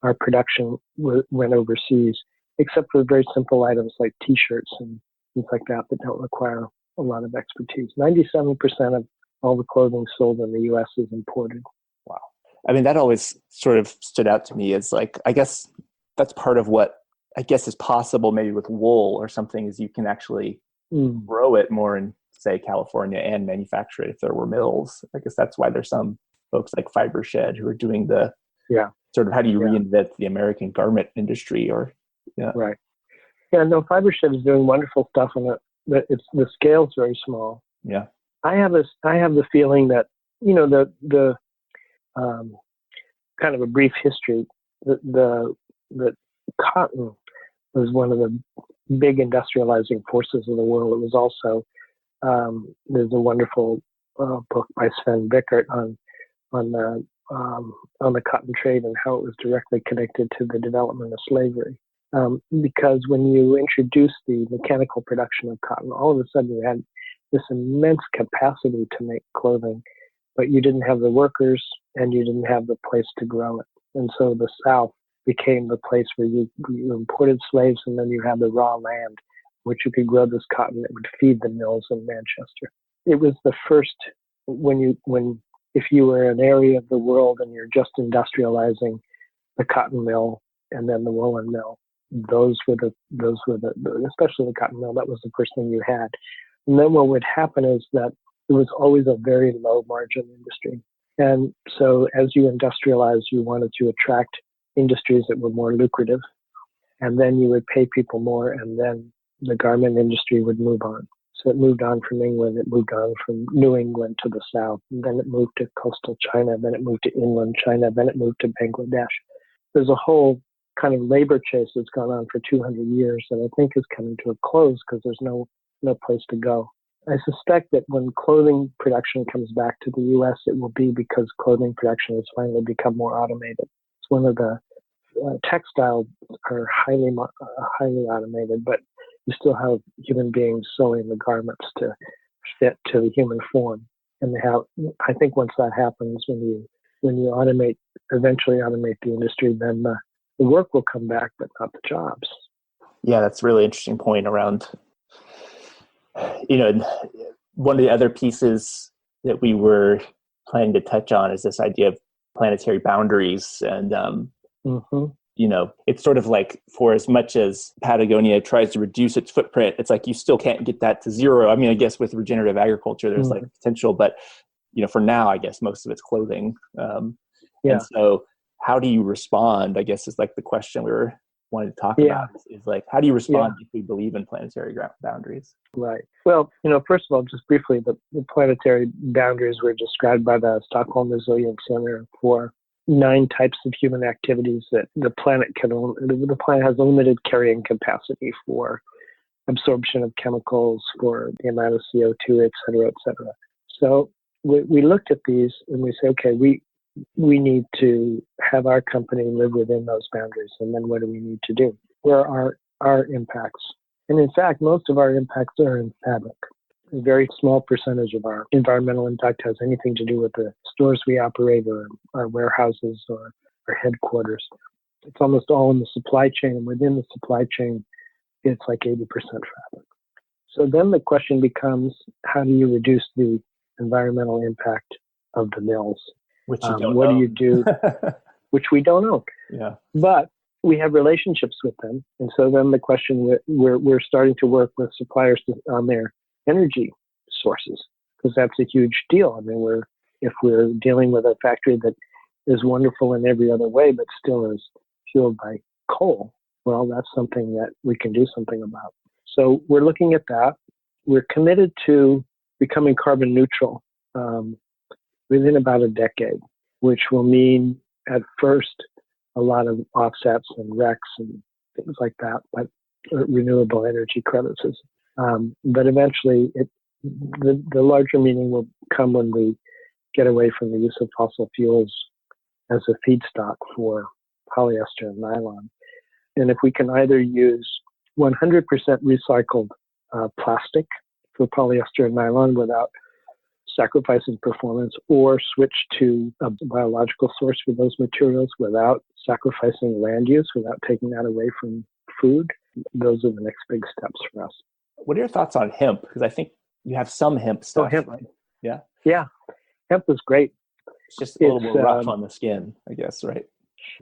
our production went overseas, except for very simple items like T-shirts and things like that don't require a lot of expertise. 97% of all the clothing sold in the U.S. is imported. Wow. I mean, that always sort of stood out to me as like, I guess that's part of what I guess is possible maybe with wool or something, is you can actually grow it more in, say, California and manufacture it if there were mills. I guess that's why there's some folks like Fiber Shed who are doing the sort of how do you reinvent the American garment industry or Right. Yeah, no, Fiber Shed is doing wonderful stuff on it, but the scale's very small. Yeah. I have the feeling that, you know, the kind of a brief history, the cotton was one of the big industrializing forces of the world. It was also there's a wonderful book by Sven Bickert on the cotton trade and how it was directly connected to the development of slavery. Because when you introduce the mechanical production of cotton, all of a sudden you had this immense capacity to make clothing, but you didn't have the workers and you didn't have the place to grow it. And so the South became the place where you imported slaves, and then you had the raw land which you could grow this cotton that would feed the mills in Manchester. It was the first, if you were an area of the world and you're just industrializing the cotton mill and then the woolen mill, those were the especially the cotton mill, that was the first thing you had. And then what would happen is that it was always a very low margin industry. And so as you industrialize, you wanted to attract industries that were more lucrative, and then you would pay people more, and then the garment industry would move on. So it moved on from England, it moved on from New England to the South, and then it moved to coastal China, then it moved to inland China, then it moved to Bangladesh. There's a whole kind of labor chase that's gone on for 200 years that I think is coming to a close because there's no place to go. I suspect that when clothing production comes back to the U.S., it will be because clothing production has finally become more automated. It's one of the textiles are highly automated, but you still have human beings sewing the garments to fit to the human form. And I think once that happens, when you eventually automate the industry, then the work will come back, but not the jobs. Yeah, that's a really interesting point around, one of the other pieces that we were planning to touch on is this idea of planetary boundaries. And, it's sort of like, for as much as Patagonia tries to reduce its footprint, it's like you still can't get that to zero. I mean, I guess with regenerative agriculture, there's like potential, but, for now, I guess most of it's clothing. And so how do you respond, I guess, is like the question we were wanting to talk about is like, how do you respond if we believe in planetary boundaries? Right. Well, first of all, just briefly, the planetary boundaries were described by the Stockholm Resilience Center for 9 types of human activities that the planet has limited carrying capacity for absorption of chemicals, for the amount of CO2, et cetera, et cetera. So we looked at these and we say, okay, we need to have our company live within those boundaries. And then what do we need to do? Where are our impacts? And in fact, most of our impacts are in fabric. A very small percentage of our environmental impact has anything to do with the stores we operate or our warehouses or our headquarters. It's almost all in the supply chain. And within the supply chain, it's like 80% fabric. So then the question becomes, how do you reduce the environmental impact of the mills? Which you don't what own. do you do? Which we don't own. Yeah. But we have relationships with them. And so then the question, we're starting to work with suppliers on their energy sources, because that's a huge deal. I mean, if we're dealing with a factory that is wonderful in every other way, but still is fueled by coal, well, that's something that we can do something about. So we're looking at that. We're committed to becoming carbon neutral within about a decade, which will mean at first a lot of offsets and RECs and things like that, but renewable energy credits. But eventually the larger meaning will come when we get away from the use of fossil fuels as a feedstock for polyester and nylon. And if we can either use 100% recycled plastic for polyester and nylon without sacrificing performance, or switch to a biological source for those materials without sacrificing land use without taking that away from food. Those are the next big steps for us. What are your thoughts on hemp? Because I think you have some hemp stuff. Oh, hemp. Right? Yeah. Yeah. Hemp is great. It's just a little more rough on the skin, I guess, right?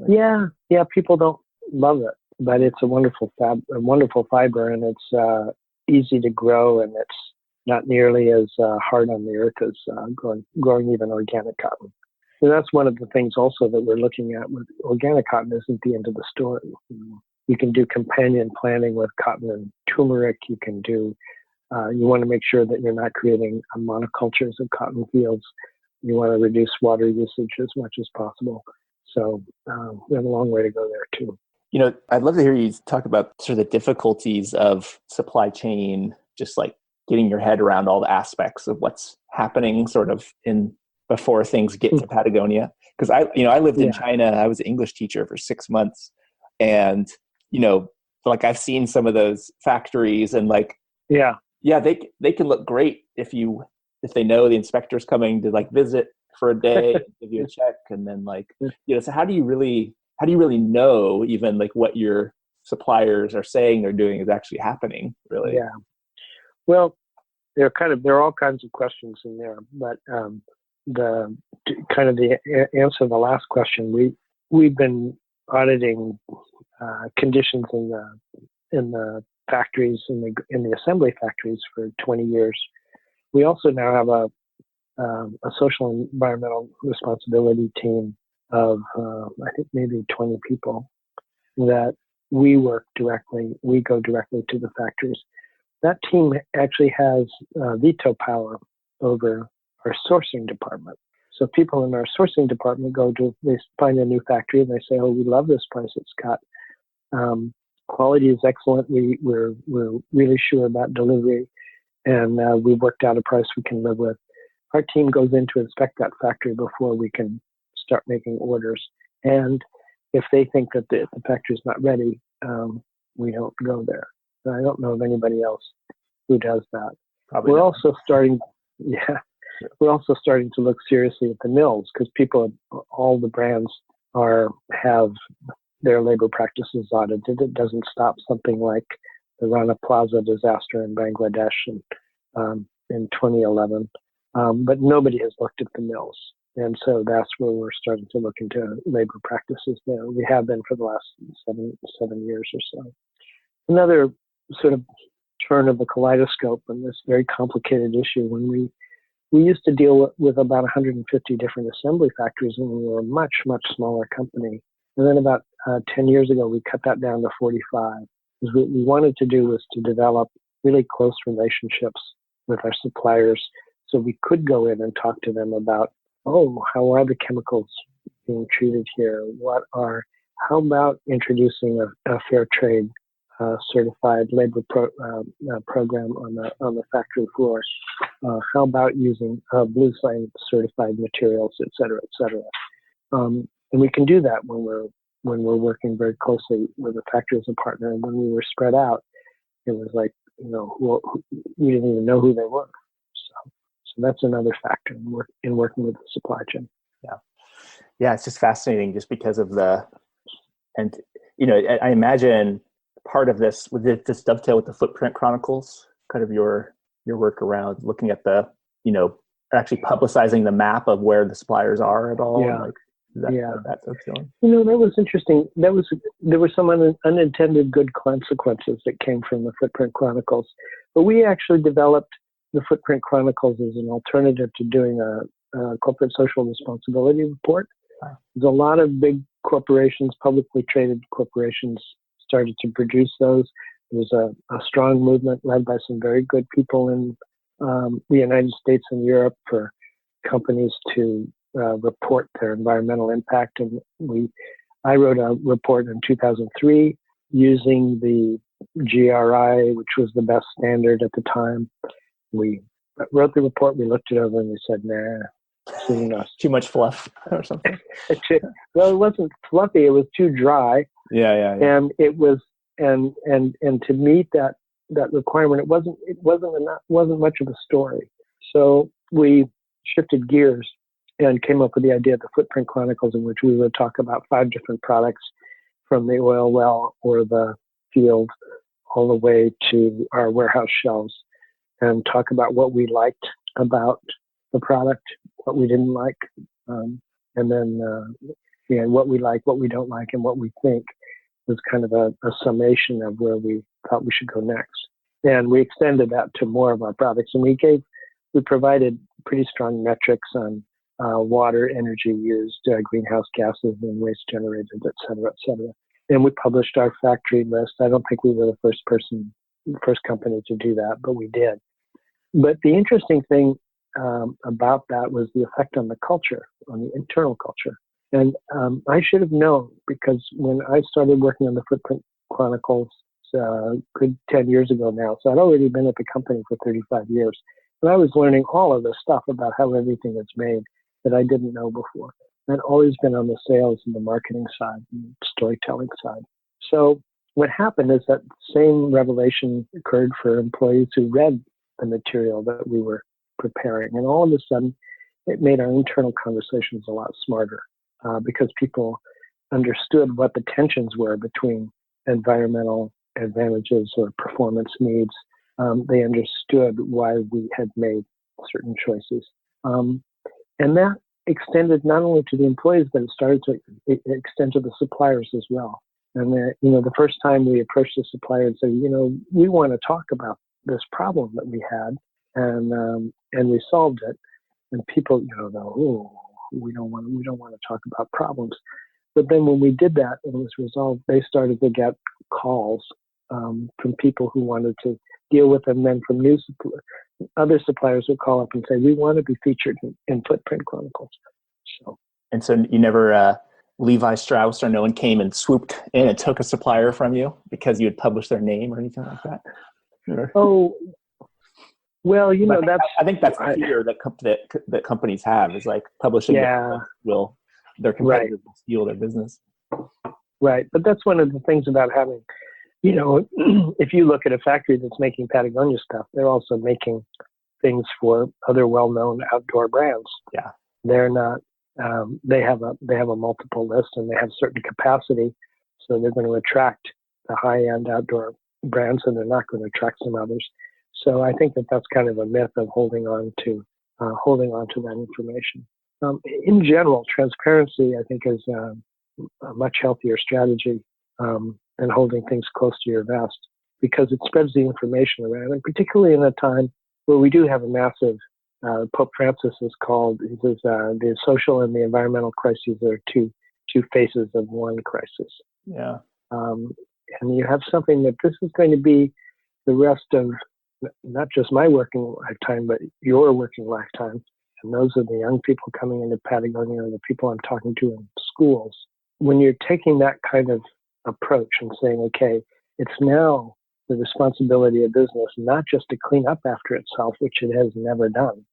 Yeah. People don't love it, but it's a wonderful fiber, and it's easy to grow, and it's not nearly as hard on the earth as growing even organic cotton. So that's one of the things also that we're looking at with organic cotton. Isn't the end of the story. You can do companion planting with cotton and turmeric. You can do. You want to make sure that you're not creating monocultures of cotton fields. You want to reduce water usage as much as possible. So we have a long way to go there too. I'd love to hear you talk about sort of the difficulties of supply chain, just like getting your head around all the aspects of what's happening sort of before things get to Patagonia. Because I lived in China. I was an English teacher for 6 months, and like I've seen some of those factories, and like they can look great if they know the inspector's coming to like visit for a day and give you a check, and then like so how do you really know even like what your suppliers are saying they're doing is actually happening, really? Yeah. Well, there are all kinds of questions in there, but the answer to the last question, we've been auditing conditions in the factories, in the assembly factories for 20 years. We also now have a social and environmental responsibility team of I think maybe 20 people that we go directly to the factories. That team actually has veto power over our sourcing department. So people in our sourcing department they find a new factory and they say, "Oh, we love this place. It's got quality is excellent. We're really sure about delivery, and we've worked out a price we can live with." Our team goes in to inspect that factory before we can start making orders. And if they think that the factory's not ready, we don't go there. And I don't know of anybody else who does that. Probably we're not. also starting, we're also starting to look seriously at the mills, because all the brands have their labor practices audited. It doesn't stop something like the Rana Plaza disaster in Bangladesh in 2011. But nobody has looked at the mills. And so that's where we're starting to look into labor practices there. We have been for the last seven years or so. Another sort of turn of the kaleidoscope in this very complicated issue, when we used to deal with about 150 different assembly factories when we were a much, much smaller company. And then about 10 years ago, we cut that down to 45. Because what we wanted to do was to develop really close relationships with our suppliers, so we could go in and talk to them about, how are the chemicals being treated here? How about introducing a fair trade certified labor program on the factory floor? How about using blue sign certified materials, et cetera, et cetera? And we can do that when we're working very closely with a factory as a partner. And when we were spread out, it was like, we didn't even know who they were. So that's another factor in working with the supply chain. Yeah, it's just fascinating just because of I imagine part of this, would this dovetail with the Footprint Chronicles, kind of your work around looking at the, actually publicizing the map of where the suppliers are at all? Yeah. That's feeling. That was interesting. There were some unintended good consequences that came from the Footprint Chronicles. But we actually developed the Footprint Chronicles as an alternative to doing a corporate social responsibility report. There's a lot of big corporations, publicly traded corporations, started to produce those. There was a strong movement led by some very good people in the United States and Europe for companies to report their environmental impact. And I wrote a report in 2003 using the GRI, which was the best standard at the time. We wrote the report, we looked it over, and we said, nah, too much fluff or something. Well, it wasn't fluffy, it was too dry. Yeah. And it was, and to meet that requirement, it wasn't much of a story. So we shifted gears and came up with the idea of the Footprint Chronicles, in which we would talk about 5 different products from the oil well or the field all the way to our warehouse shelves, and talk about what we liked about the product, what we didn't like, and then what we like, what we don't like, and what we think was kind of a summation of where we thought we should go next. And we extended that to more of our products, and we provided pretty strong metrics on water, energy used, greenhouse gases, and waste generated, et cetera, et cetera. And we published our factory list. I don't think we were the first company to do that, but we did. But the interesting thing about that was the effect on the culture, on the internal culture. And I should have known, because when I started working on the Footprint Chronicles, good 10 years ago now, so I'd already been at the company for 35 years. And I was learning all of this stuff about how everything is made that I didn't know before. I'd always been on the sales and the marketing side and storytelling side. So what happened is that same revelation occurred for employees who read the material that we were preparing. And all of a sudden, it made our internal conversations a lot smarter because people understood what the tensions were between environmental advantages or performance needs. They understood why we had made certain choices. And that extended not only to the employees, but it extend to the suppliers as well. And the first time we approached the supplier and said, we want to talk about this problem that we had, and we solved it. And people, we don't want to talk about problems. But then when we did that and it was resolved, they started to get calls from people who wanted to deal with them. Then from other suppliers would call up and say, we want to be featured in Footprint Chronicles. So you never, Levi Strauss or no one came and swooped in and took a supplier from you because you had published their name or anything like that? Or? Oh, well, I think that's the fear that companies have, is like publishing their competitors will steal their business. Right. But that's one of the things about having, if you look at a factory that's making Patagonia stuff, they're also making things for other well-known outdoor brands. Yeah. They're not, they have a multiple list and they have certain capacity. So they're going to attract the high-end outdoor brands and they're not going to attract some others. So I think that's kind of a myth of holding on to that information. In general, transparency, I think, is a much healthier strategy than holding things close to your vest, because it spreads the information around, and particularly in a time where we do have a massive, Pope Francis is called, he says, the social and the environmental crises are two faces of one crisis. Yeah. And you have something that this is going to be the rest of not just my working lifetime, but your working lifetime. And those are the young people coming into Patagonia and the people I'm talking to in schools. When you're taking that kind of approach and saying, okay, it's now the responsibility of business not just to clean up after itself, which it has never done,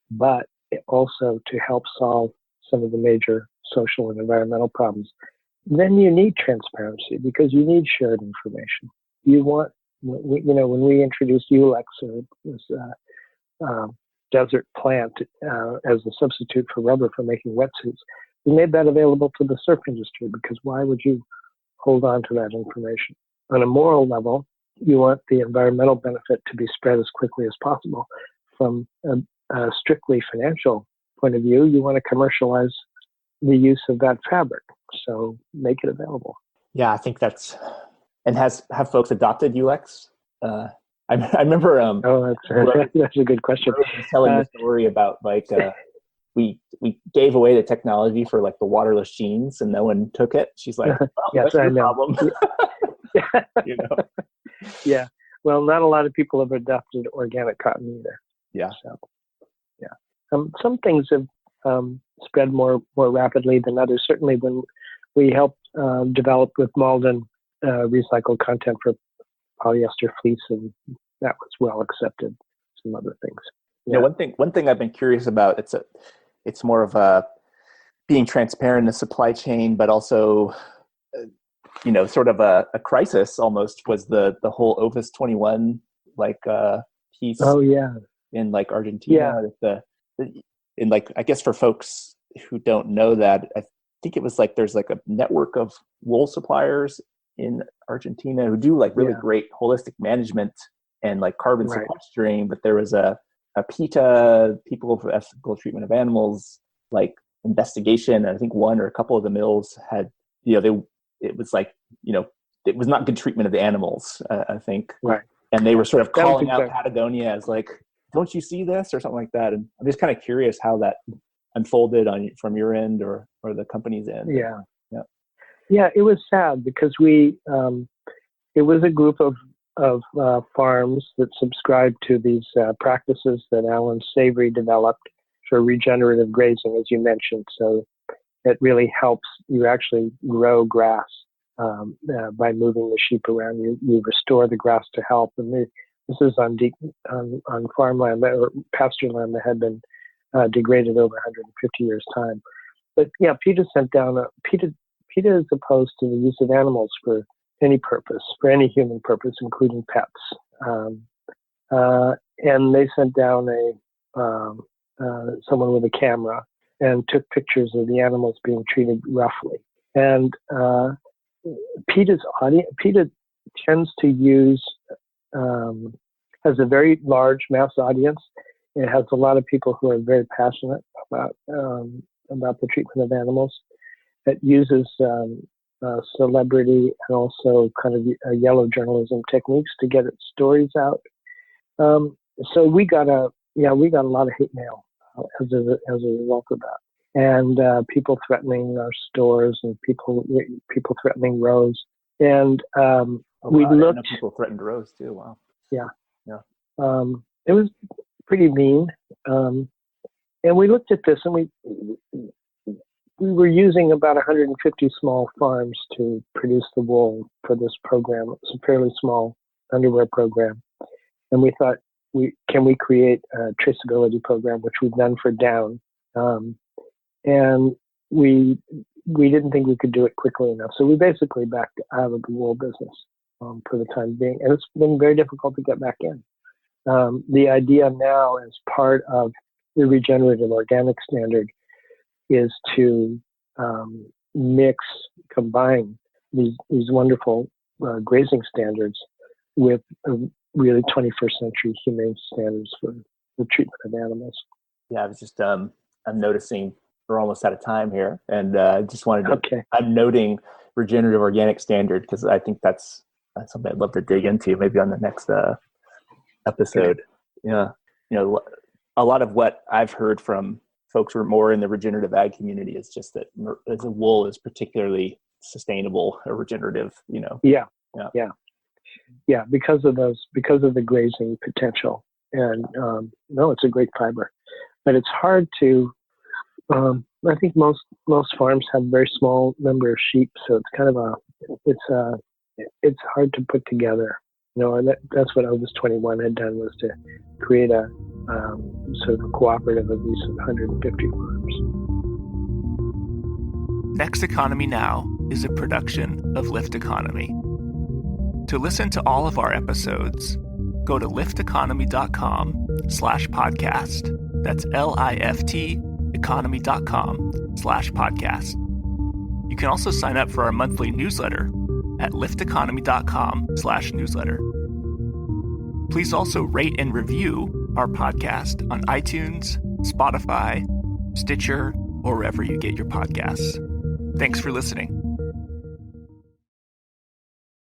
but also to help solve some of the major social and environmental problems, then you need transparency because you need shared information. You want, when we introduced Ulex, or this desert plant as a substitute for rubber for making wetsuits, we made that available to the surf industry because why would you hold on to that information? On a moral level, you want the environmental benefit to be spread as quickly as possible. From a strictly financial point of view, you want to commercialize the use of that fabric, so make it available. Yeah, I think that's, and have folks adopted Ulex? I remember. That's a good question. I was telling the story about we gave away the technology for like the waterless jeans, and no one took it. She's like, "Yes, that's I your know." problem. Yeah. Well, not a lot of people have adopted organic cotton either. Yeah. So, yeah. Some things have spread more rapidly than others. Certainly, when we helped develop with Malden recycled content for polyester fleece, and that was well accepted. Some other things. Yeah. One thing I've been curious about. It's more of a being transparent in the supply chain, but also, sort of a crisis almost, was the whole Ovis 21 piece. Oh yeah. In like Argentina. Yeah. And like, I guess for folks who don't know that, I think it was like there's like a network of wool suppliers in Argentina who do like really great holistic management and like carbon sequestering. But there was a PETA, People for Ethical Treatment of Animals, like investigation. And I think one or a couple of the mills had, it was like, it was not good treatment of the animals, I think. Right. And they were sort of calling out Patagonia as like, don't you see this or something like that? And I'm just kind of curious how that unfolded from your end or the company's end. Yeah, it was sad because it was a group of farms that subscribed to these practices that Alan Savory developed for regenerative grazing, as you mentioned. So it really helps you actually grow grass by moving the sheep around. You restore the grass to health. And this is on farmland or pasture land that had been degraded over 150 years' time. But yeah, PETA sent down PETA is opposed to the use of animals for any purpose, for any human purpose, including pets. And they sent down someone with a camera and took pictures of the animals being treated roughly. And PETA tends to use, has a very large mass audience. It has a lot of people who are very passionate about the treatment of animals. It uses celebrity and also kind of yellow journalism techniques to get its stories out. So we got a lot of hate mail as a result of that, and people threatening our stores and people threatening Rose. And we looked. People threatened Rose too. Wow. Yeah. It was pretty mean. And we looked at this, and we were using about 150 small farms to produce the wool for this program. It's a fairly small underwear program. And we thought, can we create a traceability program, which we've done for down. And we didn't think we could do it quickly enough. So we basically backed out of the wool business for the time being. And it's been very difficult to get back in. The idea now, as part of the regenerative organic standard, is to combine these wonderful grazing standards with really 21st century humane standards for the treatment of animals. Yeah, I was just, I'm noticing we're almost out of time here. And I just wanted to, I'm noting regenerative organic standard because I think that's something I'd love to dig into maybe on the next episode. Yeah. A lot of what I've heard from folks who are more in the regenerative ag community is just that the wool is particularly sustainable or regenerative, Yeah, because of the grazing potential. And it's a great fiber, but it's hard to, I think most farms have a very small number of sheep. So it's kind of it's hard to put together, and that's what Opus 21 had done, was to create a sort of a cooperative of these 150 farms. Next Economy Now is a production of Lift Economy. To listen to all of our episodes, go to lifteconomy.com/podcast. That's LIFT economy.com/podcast. You can also sign up for our monthly newsletter at lifteconomy.com/newsletter. Please also rate and review our podcast on iTunes, Spotify, Stitcher, or wherever you get your podcasts. Thanks for listening.